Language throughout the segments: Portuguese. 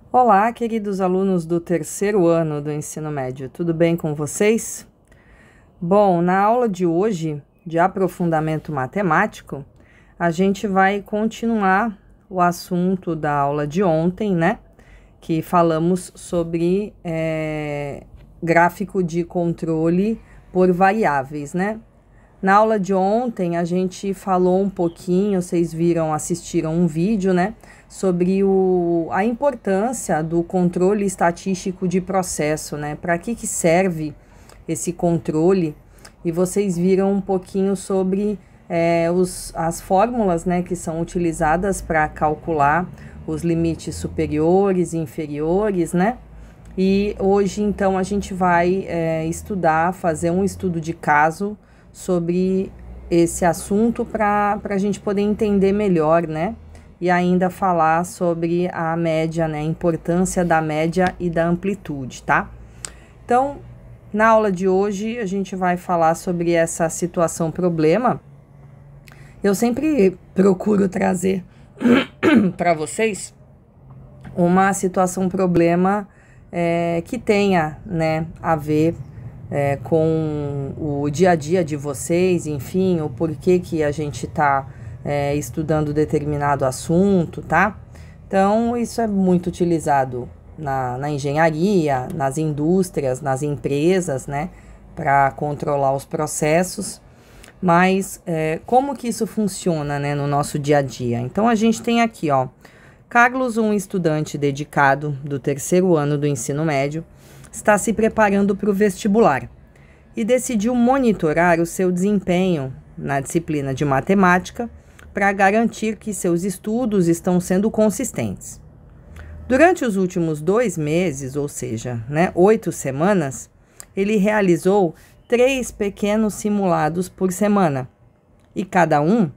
Olá, queridos alunos do terceiro ano do ensino médio, tudo bem com vocês? Bom, na aula de hoje, de aprofundamento matemático, a gente vai continuar o assunto da aula de ontem, né? Que falamos sobre gráfico de controle por variáveis, né? Na aula de ontem, a gente falou um pouquinho, vocês assistiram um vídeo, né? Sobre a importância do controle estatístico de processo, né? Para que serve esse controle? E vocês viram um pouquinho sobre as fórmulas, né? Que são utilizadas para calcular os limites superiores e inferiores, né? E hoje, então, a gente vai fazer um estudo de caso sobre esse assunto para a gente poder entender melhor, né? E ainda falar sobre a média, né? A importância da média e da amplitude, tá? Então, na aula de hoje, a gente vai falar sobre essa situação problema. Eu sempre procuro trazer para vocês uma situação problema que tenha, né, a ver com o dia a dia de vocês, enfim, o porquê que a gente está estudando determinado assunto, tá? Então, isso é muito utilizado na engenharia, nas indústrias, nas empresas, né? Para controlar os processos. Mas como que isso funciona, né, no nosso dia a dia? Então, a gente tem aqui, ó, Carlos, um estudante dedicado do terceiro ano do ensino médio, está se preparando para o vestibular e decidiu monitorar o seu desempenho na disciplina de matemática para garantir que seus estudos estão sendo consistentes. Durante os últimos 2 meses, ou seja, 8 semanas, ele realizou 3 pequenos simulados por semana e cada um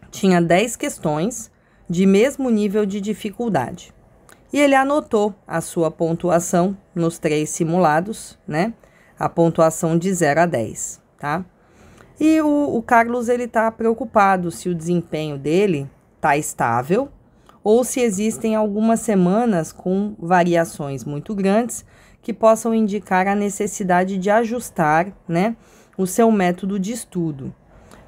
tinha 10 questões de mesmo nível de dificuldade. E ele anotou a sua pontuação nos 3 simulados, né? A pontuação de 0 a 10, tá? E o Carlos, ele tá preocupado se o desempenho dele tá estável ou se existem algumas semanas com variações muito grandes que possam indicar a necessidade de ajustar, né, o seu método de estudo.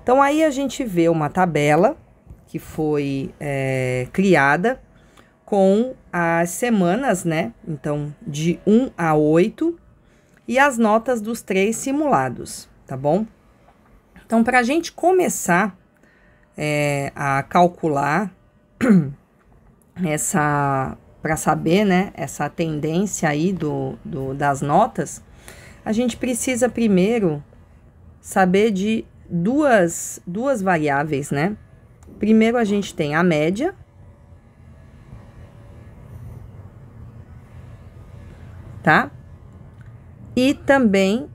Então, aí a gente vê uma tabela que foi criada com as semanas, né? Então, de 1 a 8 e as notas dos 3 simulados, tá bom? Então, para a gente começar a calcular para saber, né, essa tendência aí das notas, a gente precisa primeiro saber de duas variáveis, né? Primeiro a gente tem a média, tá? E também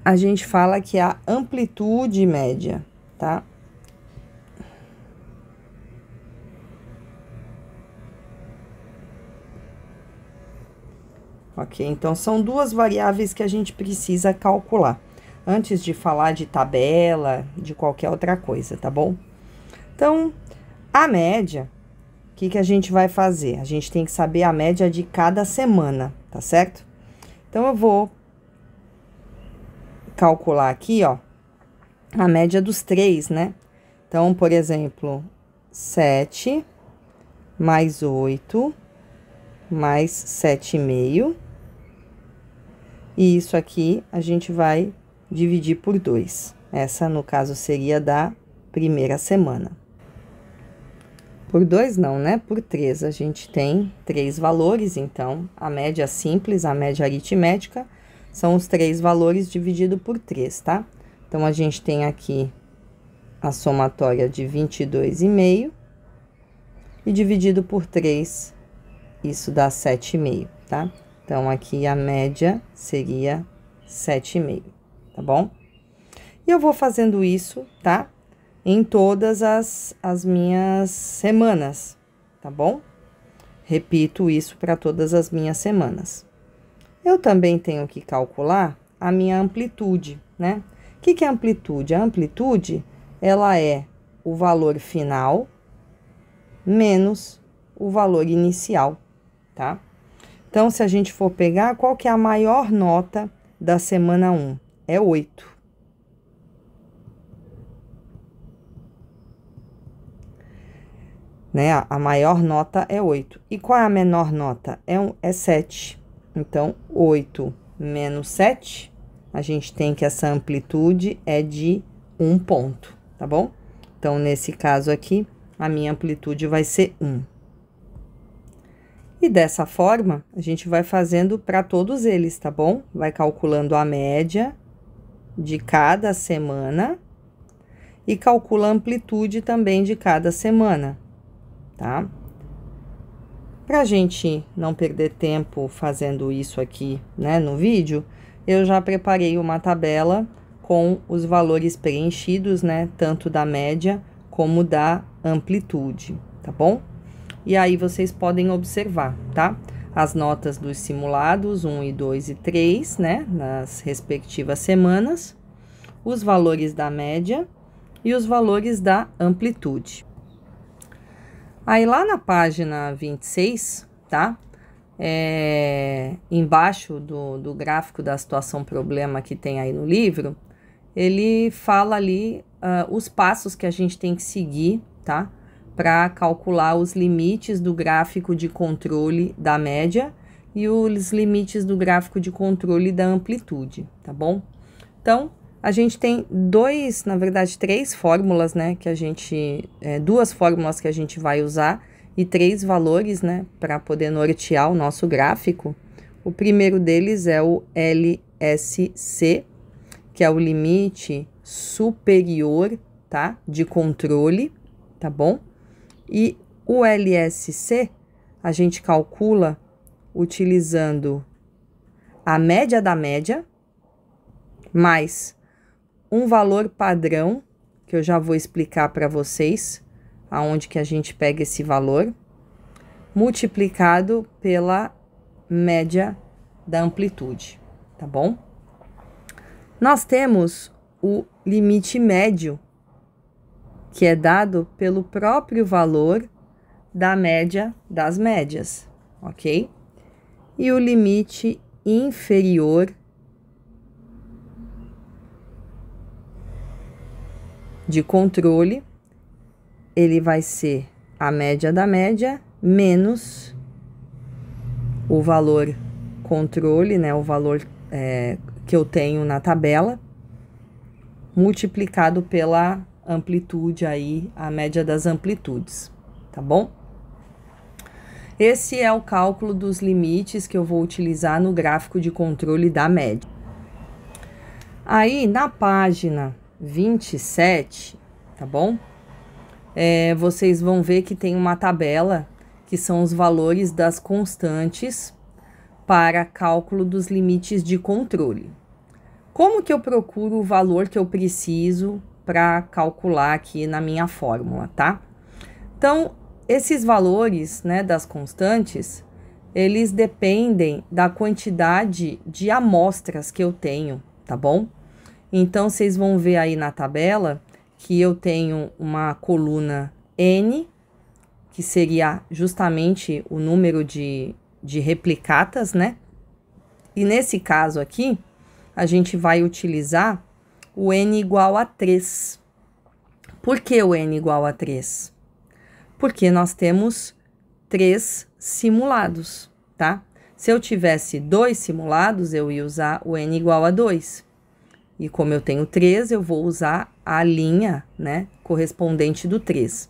a gente fala que é a amplitude média, tá? Ok, então são 2 variáveis que a gente precisa calcular antes de falar de tabela, de qualquer outra coisa, tá bom? Então, a média, o que a gente vai fazer? A gente tem que saber a média de cada semana, tá certo? Então, eu vou calcular aqui, ó, a média dos 3, né? Então, por exemplo, 7 mais 8 mais 7,5. E isso aqui a gente vai dividir por 2. Essa, no caso, seria da primeira semana. Por 2 não, né? Por 3. A gente tem 3 valores, então, a média simples, a média aritmética, são os 3 valores dividido por 3, tá? Então, a gente tem aqui a somatória de 22,5 e dividido por 3, isso dá 7,5, tá? Então, aqui a média seria 7,5, tá bom? E eu vou fazendo isso, tá? Em todas as minhas semanas, tá bom? Repito isso para todas as minhas semanas. Eu também tenho que calcular a minha amplitude, né? O que é amplitude? A amplitude, ela é o valor final menos o valor inicial, tá? Então, se a gente for pegar, qual que é a maior nota da semana 1? É 8. Né? A maior nota é 8. E qual é a menor nota? É 7. Então, 8 menos 7, a gente tem que essa amplitude é de 1 ponto, tá bom? Então, nesse caso aqui, a minha amplitude vai ser 1. E dessa forma, a gente vai fazendo para todos eles, tá bom? Vai calculando a média de cada semana e calcula a amplitude também de cada semana, tá? Pra gente não perder tempo fazendo isso aqui, né, no vídeo, eu já preparei uma tabela com os valores preenchidos, né, tanto da média como da amplitude, tá bom? E aí, vocês podem observar, tá? As notas dos simulados 1 e 2 e 3, né? Nas respectivas semanas. Os valores da média e os valores da amplitude. Aí, lá na página 26, tá? Embaixo do gráfico da situação problema que tem aí no livro, ele fala ali os passos que a gente tem que seguir, tá? Para calcular os limites do gráfico de controle da média e os limites do gráfico de controle da amplitude, tá bom? Então, a gente tem na verdade, 3 fórmulas, né, que a gente, 2 fórmulas que a gente vai usar e 3 valores, né, para poder nortear o nosso gráfico. O primeiro deles é o LSC, que é o limite superior, tá, de controle, tá bom? E o LSC, a gente calcula utilizando a média da média, mais um valor padrão, que eu já vou explicar para vocês, aonde que a gente pega esse valor, multiplicado pela média da amplitude, tá bom? Nós temos o limite médio, que é dado pelo próprio valor da média das médias, ok? E o limite inferior de controle, ele vai ser a média da média menos o valor controle, né? O valor que eu tenho na tabela, multiplicado pela amplitude aí, a média das amplitudes, tá bom? Esse é o cálculo dos limites que eu vou utilizar no gráfico de controle da média. Aí, na página 27, tá bom? Vocês vão ver que tem uma tabela que são os valores das constantes para cálculo dos limites de controle. Como que eu procuro o valor que eu preciso para calcular aqui na minha fórmula, tá? Então, esses valores, né, das constantes, eles dependem da quantidade de amostras que eu tenho, tá bom? Então, vocês vão ver aí na tabela que eu tenho uma coluna N, que seria justamente o número de replicatas, né? E nesse caso aqui, a gente vai utilizar o N igual a 3. Por que o N igual a 3? Porque nós temos 3 simulados, tá? Se eu tivesse 2 simulados, eu ia usar o N igual a 2. E como eu tenho 3, eu vou usar a linha, né, correspondente do 3.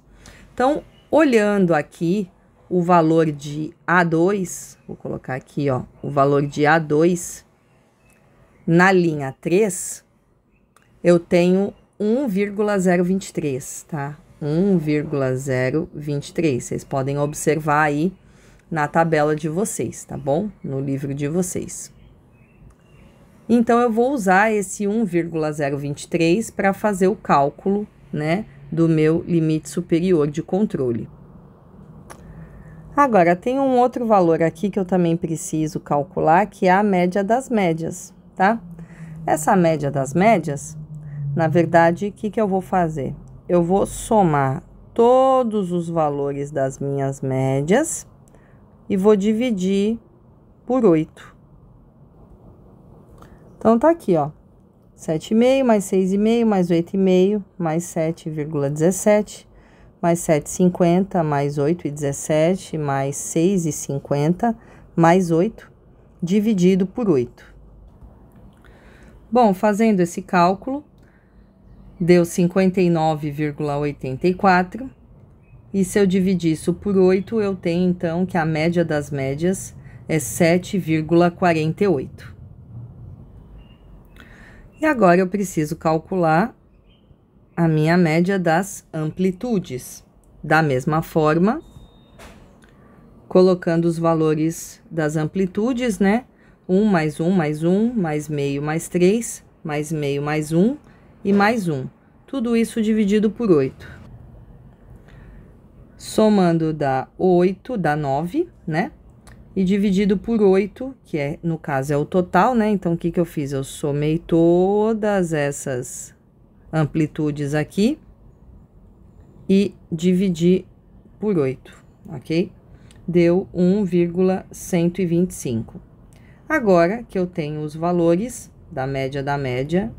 Então, olhando aqui o valor de A2, vou colocar aqui, ó, o valor de A2 na linha 3, eu tenho 1,023, tá? 1,023. Vocês podem observar aí na tabela de vocês, tá bom? No livro de vocês. Então, eu vou usar esse 1,023 para fazer o cálculo, né, do meu limite superior de controle. Agora, tem um outro valor aqui que eu também preciso calcular, que é a média das médias, tá? Essa média das médias, na verdade, o que eu vou fazer? Eu vou somar todos os valores das minhas médias e vou dividir por 8. Então, tá aqui, ó, 7,5 mais 6,5 mais 8,5 mais 7,17 mais 7,50 mais 8,17 mais 6,50 mais 8 dividido por 8. Bom, fazendo esse cálculo, deu 59,84. E se eu dividir isso por 8, eu tenho, então, que a média das médias é 7,48. E agora eu preciso calcular a minha média das amplitudes. Da mesma forma, colocando os valores das amplitudes, né? 1 mais 1 mais 1, mais meio mais 3, mais meio mais 1 e mais 1. Tudo isso dividido por 8. Somando dá 8, dá 9, né? E dividido por 8, que é, no caso, é o total, né? Então, o que que eu fiz? Eu somei todas essas amplitudes aqui e dividi por 8, ok? Deu 1,125. Agora que eu tenho os valores da média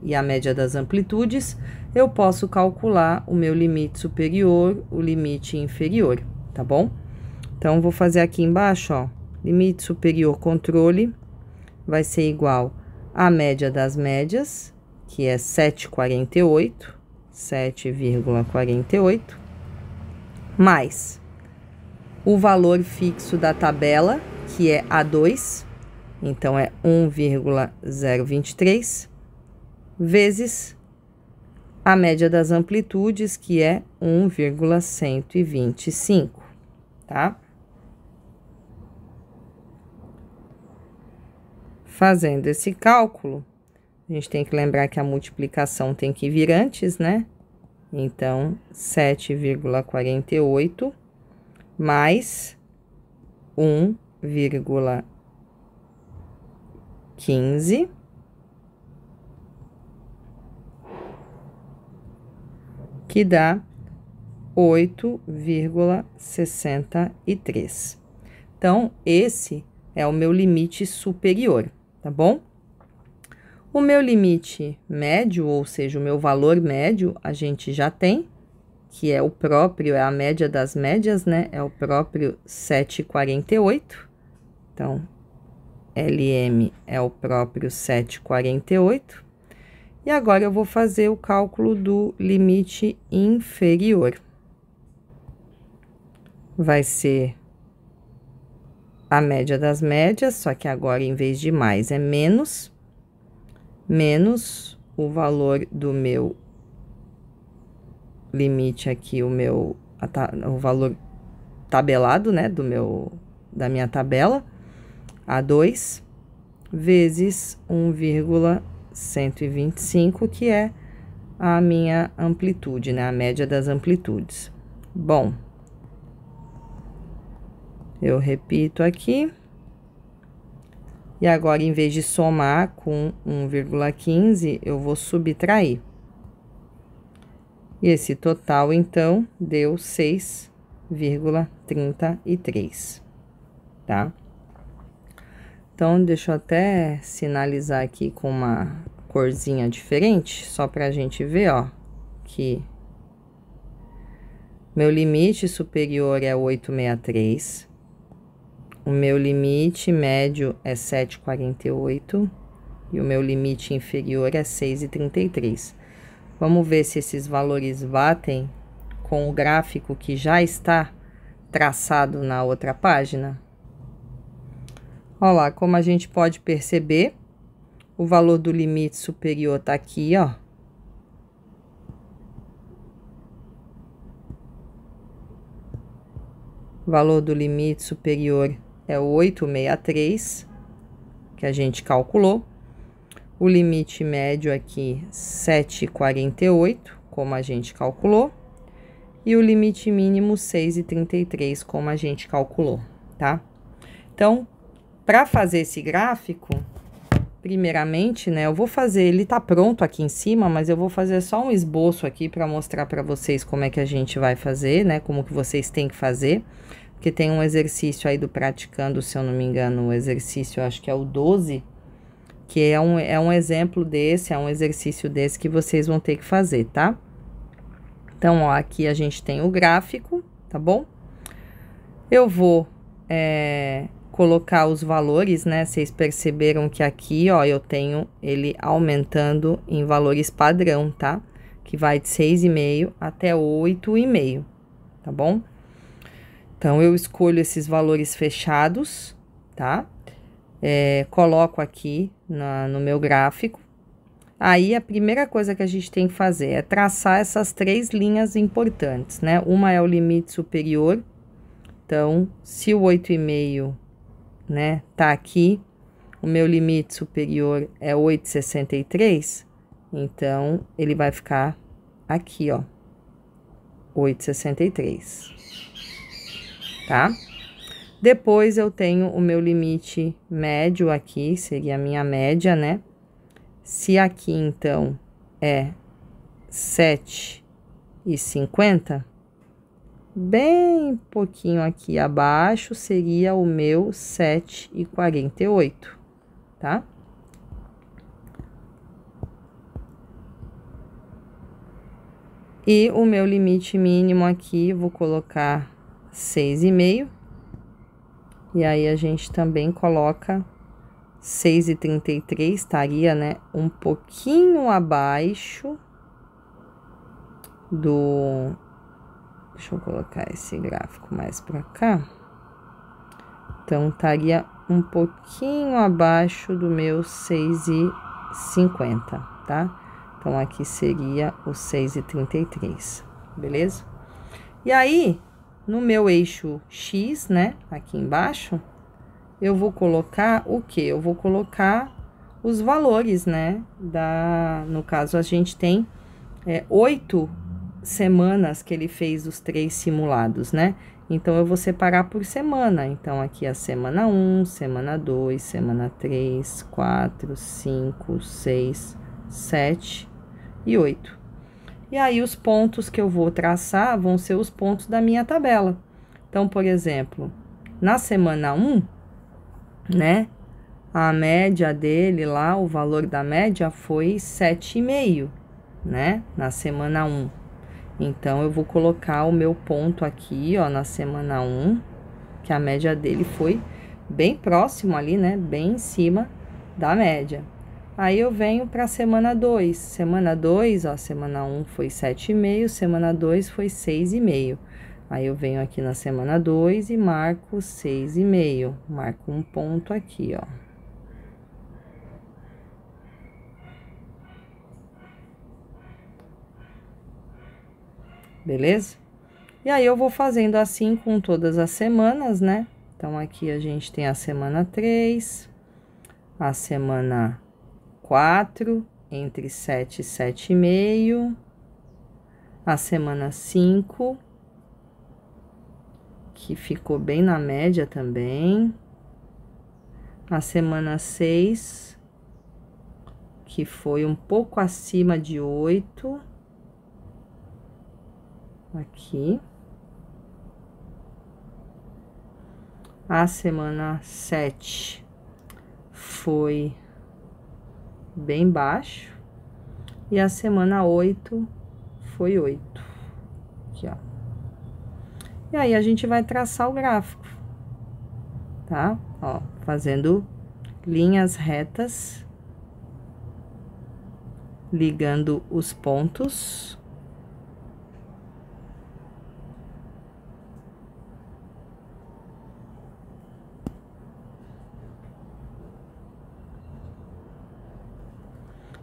e a média das amplitudes, eu posso calcular o meu limite superior, o limite inferior, tá bom? Então, vou fazer aqui embaixo, ó, limite superior controle vai ser igual à média das médias, que é 7,48, mais o valor fixo da tabela, que é A2, então é 1,023, vezes a média das amplitudes, que é 1,125, tá? Fazendo esse cálculo, a gente tem que lembrar que a multiplicação tem que vir antes, né? Então, 7,48 mais 1,15 que dá 8,63. Então, esse é o meu limite superior, tá bom? O meu limite médio, ou seja, o meu valor médio, a gente já tem, que é o próprio, é a média das médias, né? É o próprio 7,48. Então, LM é o próprio 7,48. E agora eu vou fazer o cálculo do limite inferior. Vai ser a média das médias, só que agora, em vez de mais, é menos o valor do meu limite aqui, o valor tabelado, né, da minha tabela, A2, vezes 1,125, que é a minha amplitude, né, a média das amplitudes. Bom, eu repito aqui. E agora, em vez de somar com 1,15, eu vou subtrair. E esse total, então, deu 6,33, tá? Então, deixa eu até sinalizar aqui com uma corzinha diferente, só pra gente ver, ó, que meu limite superior é 863. O meu limite médio é 7,48 e o meu limite inferior é 6,33. Vamos ver se esses valores batem com o gráfico que já está traçado na outra página. Olha lá, como a gente pode perceber, o valor do limite superior tá aqui, ó. O valor do limite superior é 863, que a gente calculou. O limite médio aqui, 7,48, como a gente calculou. E o limite mínimo, 6,33, como a gente calculou, tá? Então, para fazer esse gráfico, primeiramente, né, eu vou fazer, ele tá pronto aqui em cima, mas eu vou fazer só um esboço aqui para mostrar para vocês como é que a gente vai fazer, né, como que vocês têm que fazer, porque tem um exercício aí do praticando, se eu não me engano, o exercício, eu acho que é o 12, que é um exemplo desse, é um exercício desse que vocês vão ter que fazer, tá? Então, ó, aqui a gente tem o gráfico, tá bom? Eu vou colocar os valores, né? Vocês perceberam que aqui, ó, eu tenho ele aumentando em valores padrão, tá? Que vai de 6,5 até 8,5, tá bom? Então, eu escolho esses valores fechados, tá? Coloco aqui no meu gráfico. Aí, a primeira coisa que a gente tem que fazer é traçar essas 3 linhas importantes, né? Uma é o limite superior. Então, se o 8,5, né, tá aqui, o meu limite superior é 8,63, então, ele vai ficar aqui, ó, 8,63, tá? Depois, eu tenho o meu limite médio aqui, seria a minha média, né? Se aqui, então, é 7,50, bem pouquinho aqui abaixo seria o meu 7,48, tá? E o meu limite mínimo aqui, vou colocar 6,5. E aí, a gente também coloca 6,33, estaria, né, um pouquinho abaixo do... Deixa eu colocar esse gráfico mais pra cá. Então, estaria um pouquinho abaixo do meu 6,50, tá? Então, aqui seria o 6,33, beleza? E aí, no meu eixo X, né, aqui embaixo, eu vou colocar o quê? Eu vou colocar os valores, né, no caso, a gente tem 8 semanas que ele fez os 3 simulados, né? Então, eu vou separar por semana. Então, aqui a semana 1, semana 2, semana 3, 4, 5, 6, 7 e 8. E aí, os pontos que eu vou traçar vão ser os pontos da minha tabela. Então, por exemplo, na semana 1, né? A média dele lá, o valor da média foi 7,5, né? Na semana 1. Então, eu vou colocar o meu ponto aqui, ó, na semana 1, que a média dele foi bem próximo ali, né? Bem em cima da média. Aí, eu venho para a semana 2. Semana 2, ó, semana 1 foi 7,5, semana 2 foi 6,5. Aí, eu venho aqui na semana 2 e marco 6,5. Marco um ponto aqui, ó. Beleza? E aí, eu vou fazendo assim com todas as semanas, né? Então, aqui a gente tem a semana 3, a semana 4, entre 7 e 7,5, a semana 5, que ficou bem na média também, a semana 6, que foi um pouco acima de 8, aqui. A semana 7 foi bem baixo. E a semana 8 foi 8. Aqui, ó. E aí, a gente vai traçar o gráfico, tá? Ó, fazendo linhas retas, ligando os pontos.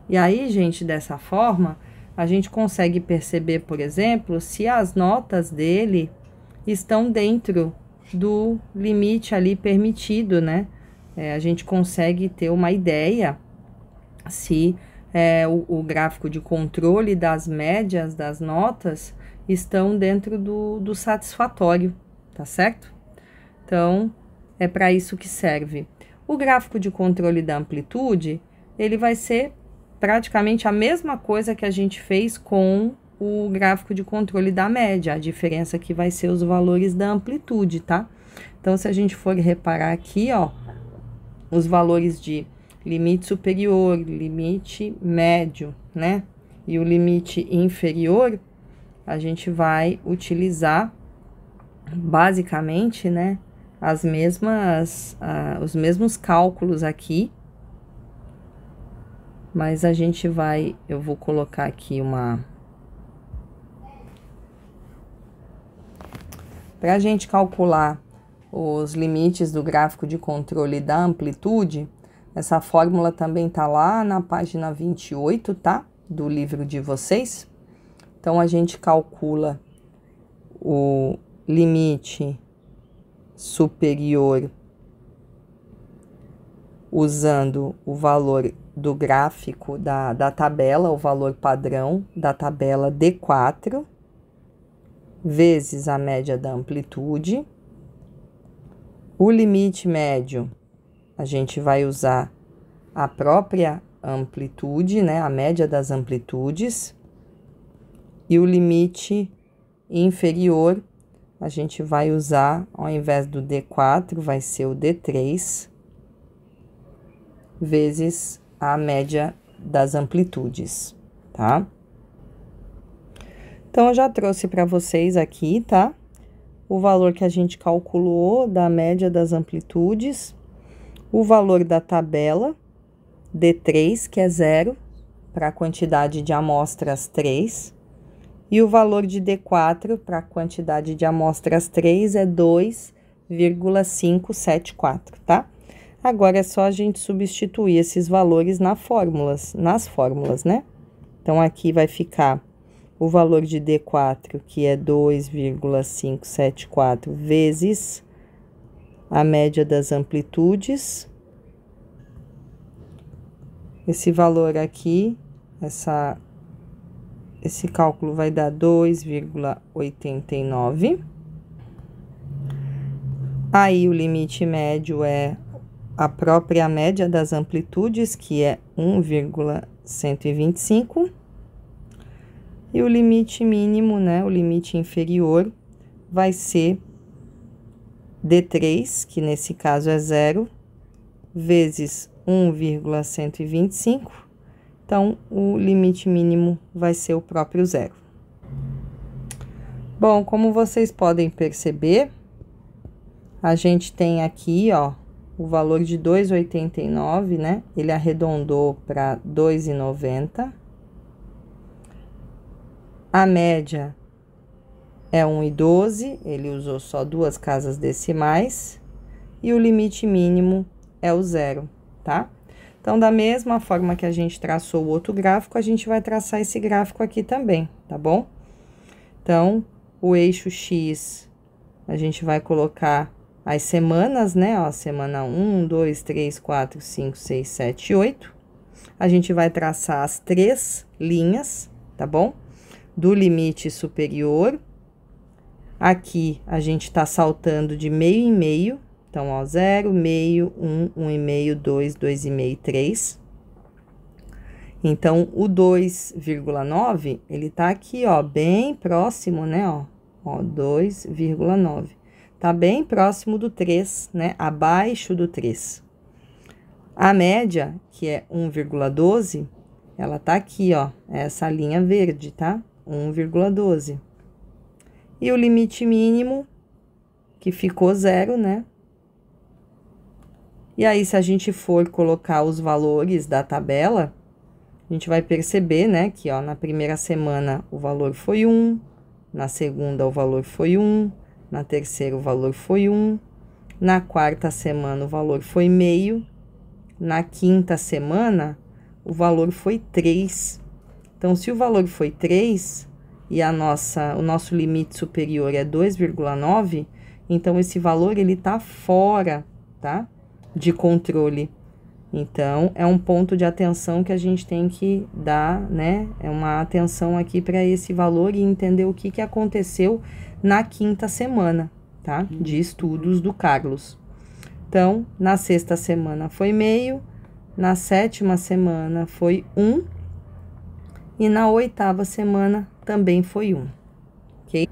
E aí, gente, dessa forma, a gente consegue perceber, por exemplo, se as notas dele estão dentro do limite ali permitido, né? A gente consegue ter uma ideia se o gráfico de controle das médias das notas estão dentro do satisfatório, tá certo? Então, é para isso que serve. O gráfico de controle da amplitude ele vai ser praticamente a mesma coisa que a gente fez com o gráfico de controle da média. A diferença aqui vai ser os valores da amplitude, tá? Então, se a gente for reparar aqui, ó, os valores de limite superior, limite médio, né? E o limite inferior, a gente vai utilizar basicamente, né, os mesmos cálculos aqui. Mas a gente vai, eu vou colocar aqui para a gente calcular os limites do gráfico de controle da amplitude, essa fórmula também tá lá na página 28, tá? Do livro de vocês. Então, a gente calcula o limite superior usando o valor do gráfico da tabela, o valor padrão da tabela D4, vezes a média da amplitude. O limite médio, a gente vai usar a própria amplitude, né, a média das amplitudes. E o limite inferior, a gente vai usar, ao invés do D4, vai ser o D3, vezes a média das amplitudes, tá? Então, eu já trouxe para vocês aqui, tá? O valor que a gente calculou da média das amplitudes, o valor da tabela D3, que é 0, para a quantidade de amostras 3, e o valor de D4 para a quantidade de amostras 3 é 2,574, tá? Agora é só a gente substituir esses valores nas fórmulas, né? Então, aqui vai ficar o valor de D4, que é 2,574 vezes a média das amplitudes. Esse valor aqui, esse cálculo vai dar 2,89. Aí, o limite médio é a própria média das amplitudes, que é 1,125. E o limite mínimo, né, o limite inferior, vai ser D3, que nesse caso é 0, vezes 1,125. Então, o limite mínimo vai ser o próprio 0. Bom, como vocês podem perceber, a gente tem aqui, ó, o valor de 2,89, né? Ele arredondou para 2,90. A média é 1,12, ele usou só 2 casas decimais. E o limite mínimo é o 0, tá? Então, da mesma forma que a gente traçou o outro gráfico, a gente vai traçar esse gráfico aqui também, tá bom? Então, o eixo X, a gente vai colocar as semanas, né? Ó, semana 1, 2, 3, 4, 5, 6, 7, 8. A gente vai traçar as 3 linhas, tá bom? Do limite superior. Aqui, a gente tá saltando de meio em meio. Então, ó, 0, meio, 1, 1,5, 2, 2,5, 3. Então, o 2,9, ele tá aqui, ó, bem próximo, né, ó. Ó, 2,9. Tá bem próximo do 3, né, abaixo do 3. A média, que é 1,12, ela tá aqui, ó, essa linha verde, tá? 1,12. E o limite mínimo, que ficou 0, né? E aí, se a gente for colocar os valores da tabela, a gente vai perceber, né, que, ó, na primeira semana o valor foi 1, na segunda o valor foi 1, na terceira o valor foi 1, na quarta semana o valor foi meio, na quinta semana o valor foi 3. Então, se o valor foi 3 e o nosso limite superior é 2,9, então esse valor ele tá fora, tá? De controle. Então, é um ponto de atenção que a gente tem que dar, né? É uma atenção aqui para esse valor e entender o que aconteceu na quinta semana, tá? De estudos do Carlos. Então, na sexta semana foi meio, Na 7ª semana foi 1. E na 8ª semana também foi 1, ok?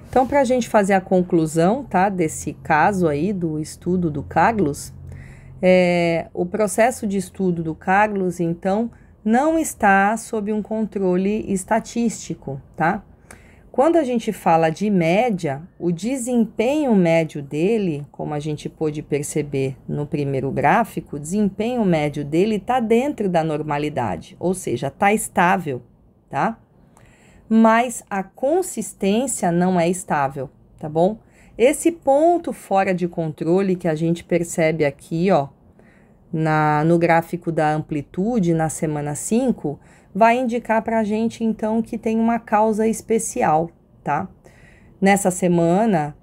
Então, para a gente fazer a conclusão, tá, desse caso aí do estudo do Carlos, o processo de estudo do Carlos, então, não está sob um controle estatístico, tá? Quando a gente fala de média, o desempenho médio dele, como a gente pôde perceber no primeiro gráfico, o desempenho médio dele está dentro da normalidade, ou seja, está estável, tá? Mas a consistência não é estável, tá bom? Esse ponto fora de controle que a gente percebe aqui, ó, no gráfico da amplitude, na semana 5, vai indicar para a gente, então, que tem uma causa especial, tá? Nessa semana,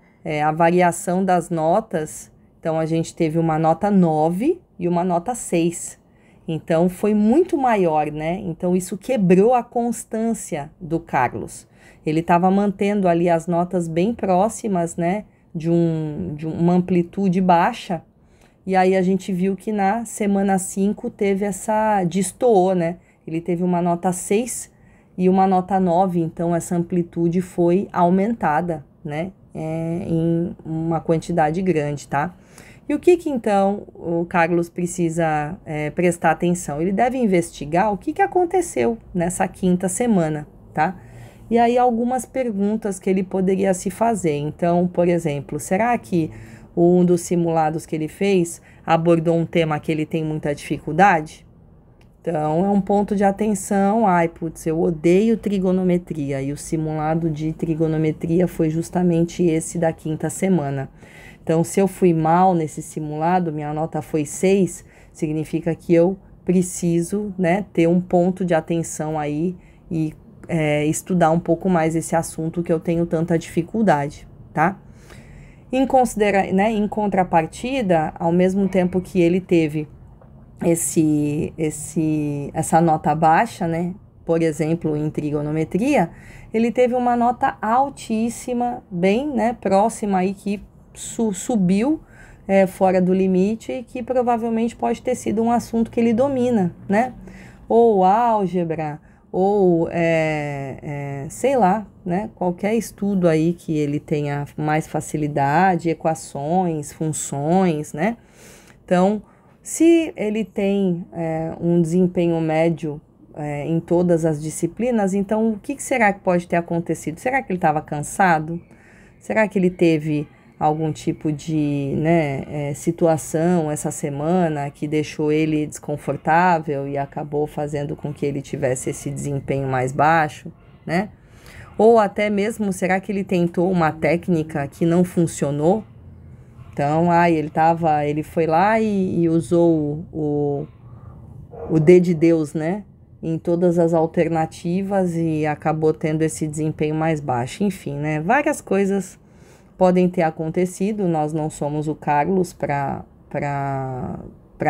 a variação das notas, então, a gente teve uma nota 9 e uma nota 6. Então, foi muito maior, né? Então, isso quebrou a constância do Carlos. Ele estava mantendo ali as notas bem próximas, né? De uma amplitude baixa. E aí, a gente viu que na semana 5 teve destoou, né? Ele teve uma nota 6 e uma nota 9, então essa amplitude foi aumentada, né? Em uma quantidade grande, tá? E o que então o Carlos precisa prestar atenção? Ele deve investigar o que aconteceu nessa 5ª semana, tá? E aí algumas perguntas que ele poderia se fazer. Então, por exemplo, será que um dos simulados que ele fez abordou um tema que ele tem muita dificuldade? Então, é um ponto de atenção. Ai, putz, eu odeio trigonometria. E o simulado de trigonometria foi justamente esse da 5ª semana. Então, se eu fui mal nesse simulado, minha nota foi 6, significa que eu preciso, né, ter um ponto de atenção aí e estudar um pouco mais esse assunto que eu tenho tanta dificuldade, tá? Em contrapartida, ao mesmo tempo que ele teve essa nota baixa, né? Por exemplo, em trigonometria, ele teve uma nota altíssima, bem, né, próxima aí, que subiu fora do limite e que provavelmente pode ter sido um assunto que ele domina, né? Ou álgebra, ou sei lá, né? Qualquer estudo aí que ele tenha mais facilidade, equações, funções, né? Então, se ele tem um desempenho médio em todas as disciplinas, então o que será que pode ter acontecido? Será que ele estava cansado? Será que ele teve algum tipo de situação essa semana que deixou ele desconfortável e acabou fazendo com que ele tivesse esse desempenho mais baixo, né? Ou até mesmo, será que ele tentou uma técnica que não funcionou? Então, ele foi lá e usou o D de Deus, né? Em todas as alternativas e acabou tendo esse desempenho mais baixo. Enfim, né? Várias coisas podem ter acontecido. Nós não somos o Carlos para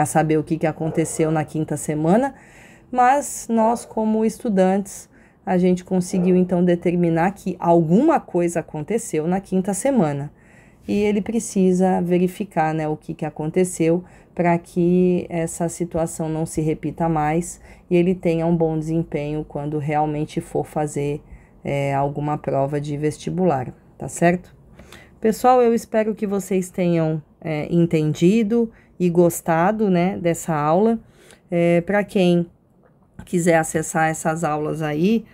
saber o que aconteceu na 5ª semana, mas nós, como estudantes, a gente conseguiu então determinar que alguma coisa aconteceu na 5ª semana. E ele precisa verificar, né, o que aconteceu para que essa situação não se repita mais e ele tenha um bom desempenho quando realmente for fazer alguma prova de vestibular, tá certo? Pessoal, eu espero que vocês tenham entendido e gostado, né, dessa aula. Para quem quiser acessar essas aulas aí,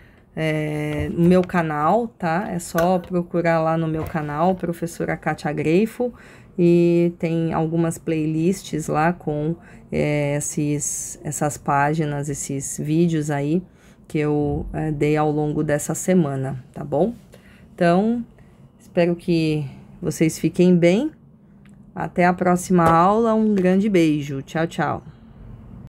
no meu canal, tá? É só procurar lá no meu canal, professora Kátia Greifo, e tem algumas playlists lá com essas páginas, esses vídeos aí que eu dei ao longo dessa semana, tá bom? Então, espero que vocês fiquem bem. Até a próxima aula, um grande beijo. Tchau, tchau.